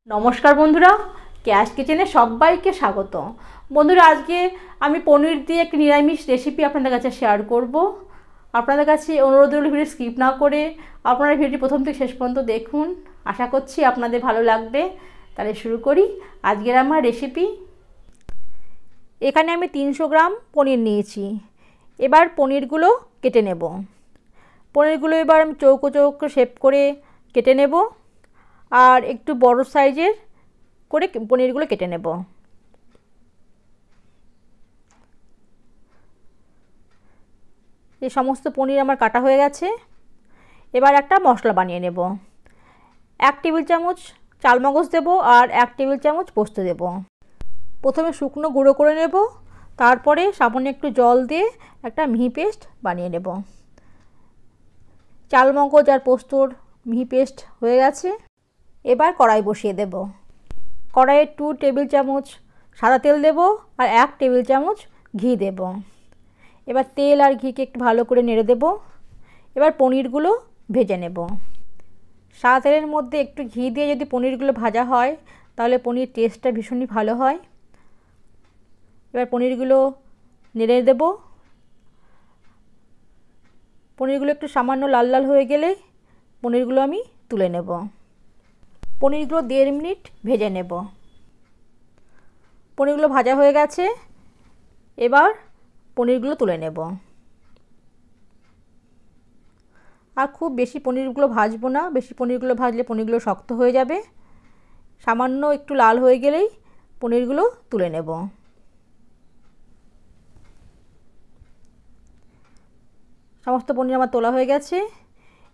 নমস্কার বন্ধুরা, ক্যাশ কিচেনে সবাইকে স্বাগত। বন্ধুরা, আজকে আমি পনির দিয়ে একটি নিরামিষ রেসিপি আপনাদের কাছে শেয়ার করব। আপনাদের কাছে অনুরোধ রইল ভিডিও স্কিপ না করে আপনারা ভিডিওটি প্রথম থেকে শেষ পর্যন্ত দেখুন। আশা করছি আপনাদের ভালো লাগবে। তাহলে শুরু করি আজকের আমার রেসিপি। এখানে আমি 300 গ্রাম পনির নিয়েছি। এবার পনিরগুলো কেটে নেব। পনিরগুলো এবার আমি চৌকো চৌকো শেপ করে কেটে নেব আর একটু বড় সাইজের করে পনিরগুলো কেটে নেব। এই সমস্ত পনির আমার কাটা হয়ে গেছে। এবার একটা মশলা বানিয়ে নেব। 1 টেবিল চামচ চালমগজ দেব আর 1 টেবিল চামচ পোস্ত দেব। প্রথমে শুকনো গুঁড়ো করে নেব, তারপরে সামান্য একটু জল দিয়ে একটা মিহি পেস্ট বানিয়ে নেব। চালমগজ আর পোস্তর মিহি পেস্ট হয়ে গেছে। এবার কড়াই বসিয়ে দেব। কড়াইয়ে 2 টেবিল চামচ সাদা তেল দেব আর 1 টেবিল চামচ ঘি দেব। এবার তেল আর ঘিকে একটু ভালো করে নেড়ে দেব। এবার পনিরগুলো ভেজে নেব। সাদা তেলের মধ্যে একটু ঘি দিয়ে যদি পনিরগুলো ভাজা হয় তাহলে পনির টেস্টটা ভীষণই ভালো হয়। এবার পনিরগুলো নেড়ে দেব। পনিরগুলো একটু সামান্য লাল লাল হয়ে গেলে পনিরগুলো আমি তুলে নেব। পনিরগুলো 1.5 মিনিট ভেজে নেব। পনিরগুলো ভাজা হয়ে গেছে। এবার পনিরগুলো তুলে নেব। আর খুব বেশি পনিরগুলো ভাজবো না, বেশি পনিরগুলো ভাজলে পনিরগুলো শক্ত হয়ে যাবে। সামান্য একটু লাল হয়ে গেলেই পনিরগুলো তুলে নেব। সমস্ত পনির আমার তোলা হয়ে গেছে।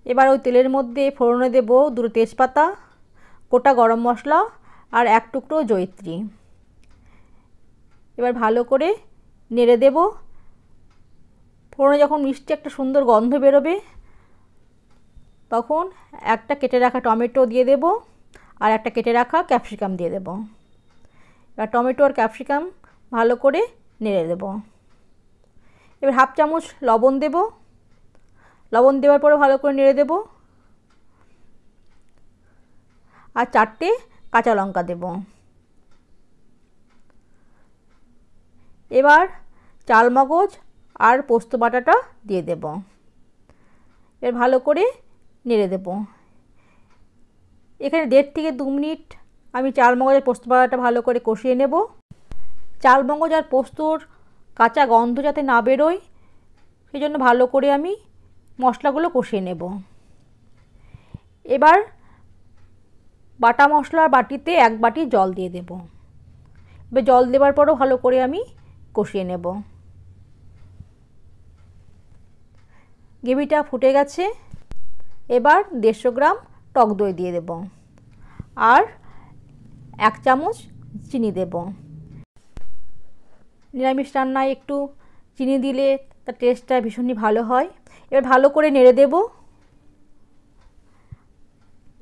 এবার ওই তেলের মধ্যে ফোড়নে দেব 2 তেজপাতা, গোটা গরম মশলা আর 1 টুকরো জয়িত্রী। এবার ভালো করে নেড়ে দেব। ফোড়নে যখন মিষ্টি একটা সুন্দর গন্ধ বেরোবে তখন একটা কেটে রাখা টমেটো দিয়ে দেব আর একটা কেটে রাখা ক্যাপসিকাম দিয়ে দেব। এবার টমেটো আর ক্যাপসিকাম ভালো করে নেড়ে দেব। এবার 1/2 চামচ লবণ দেব। লবণ দেওয়ার পরে ভালো করে নেড়ে দেব আর 4টে কাঁচা লঙ্কা দেব। এবার চালমগজ আর পোস্ত বাটাটা দিয়ে দেব। এবার ভালো করে নেড়ে দেব। এখানে 1.5 থেকে 2 মিনিট আমি চালমগজ আর পোস্ত বাটাটা ভালো করে কষিয়ে নেব। চালমগজ আর পোস্তর কাঁচা গন্ধ যাতে না বেরোয় সেই জন্য ভালো করে আমি মশলাগুলো কষিয়ে নেব। এবার বাটা মশলার বাটিতে 1 বাটি জল দিয়ে দেব। এবার জল দেওয়ার পরও ভালো করে আমি কষিয়ে নেব। গ্রেভিটা ফুটে গেছে। এবার 150 গ্রাম টক দই দিয়ে দেব আর 1 চামচ চিনি দেব। নিরামিষ রান্নায় একটু চিনি দিলে তার টেস্টটা ভীষণই ভালো হয়। এবার ভালো করে নেড়ে দেব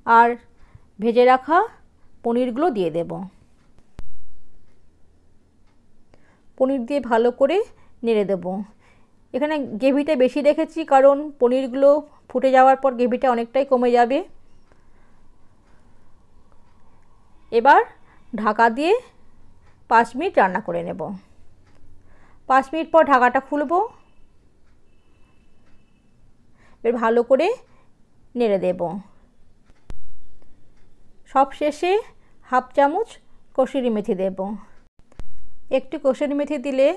আর ভেজে রাখা পনিরগুলো দিয়ে দেব। পনির দিয়ে ভালো করে নেড়ে দেব। এখানে গ্রেভিটা বেশি রেখেছি কারণ পনিরগুলো ফুটে যাওয়ার পর গ্রেভিটা অনেকটাই কমে যাবে। এবার ঢাকা দিয়ে 5 মিনিট রান্না করে নেব। 5 মিনিট পর ঢাকাটা খুলব। এবার ভালো করে নেড়ে দেব। সব শেষে 1/2 চামচ কসুরি মেথি দেব। একটু কসুরি মেথি দিলে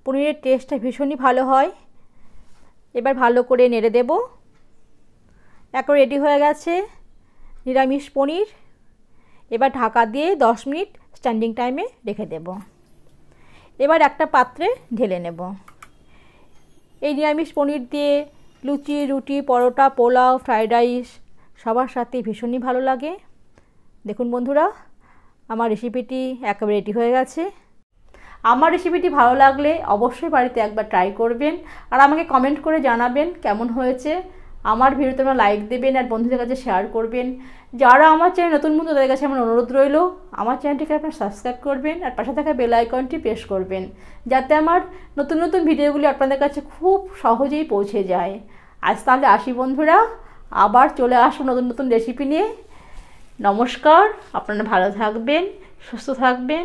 পনিরের টেস্টটা ভীষণই ভালো হয়। এবার ভালো করে নেড়ে দেব। এখন রেডি হয়ে গেছে নিরামিষ পনির। এবার ঢাকা দিয়ে 10 মিনিট স্ট্যান্ডিং টাইমে রেখে দেব। এবার একটা পাত্রে ঢেলে নেব। এই নিরামিষ পনির দিয়ে লুচি, রুটি, পরোটা, পোলাও, ফ্রাইড রাইস সবার সাথে ভীষণই ভালো লাগে। দেখুন বন্ধুরা, আমার রেসিপিটি একেবারে রেডি হয়ে গেছে। আমার রেসিপিটি ভালো লাগলে অবশ্যই বাড়িতে একবার ট্রাই করবেন আর আমাকে কমেন্ট করে জানাবেন কেমন হয়েছে। আমার ভিডিওতে আপনারা লাইক দেবেন আর বন্ধুদের কাছে শেয়ার করবেন। যারা আমার চ্যানেল নতুন বন্ধু তাদের কাছে আমার অনুরোধ রইল আমার চ্যানেলটিকে আপনারা সাবস্ক্রাইব করবেন আর পাশে থাকা বেল আইকনটি প্রেস করবেন যাতে আমার নতুন নতুন ভিডিওগুলি আপনাদের কাছে খুব সহজেই পৌঁছে যায়। আজ তাহলে আসি বন্ধুরা, আবার চলে আসবো নতুন নতুন রেসিপি নিয়ে। নমস্কার, আপনারা ভালো থাকবেন, সুস্থ থাকবেন।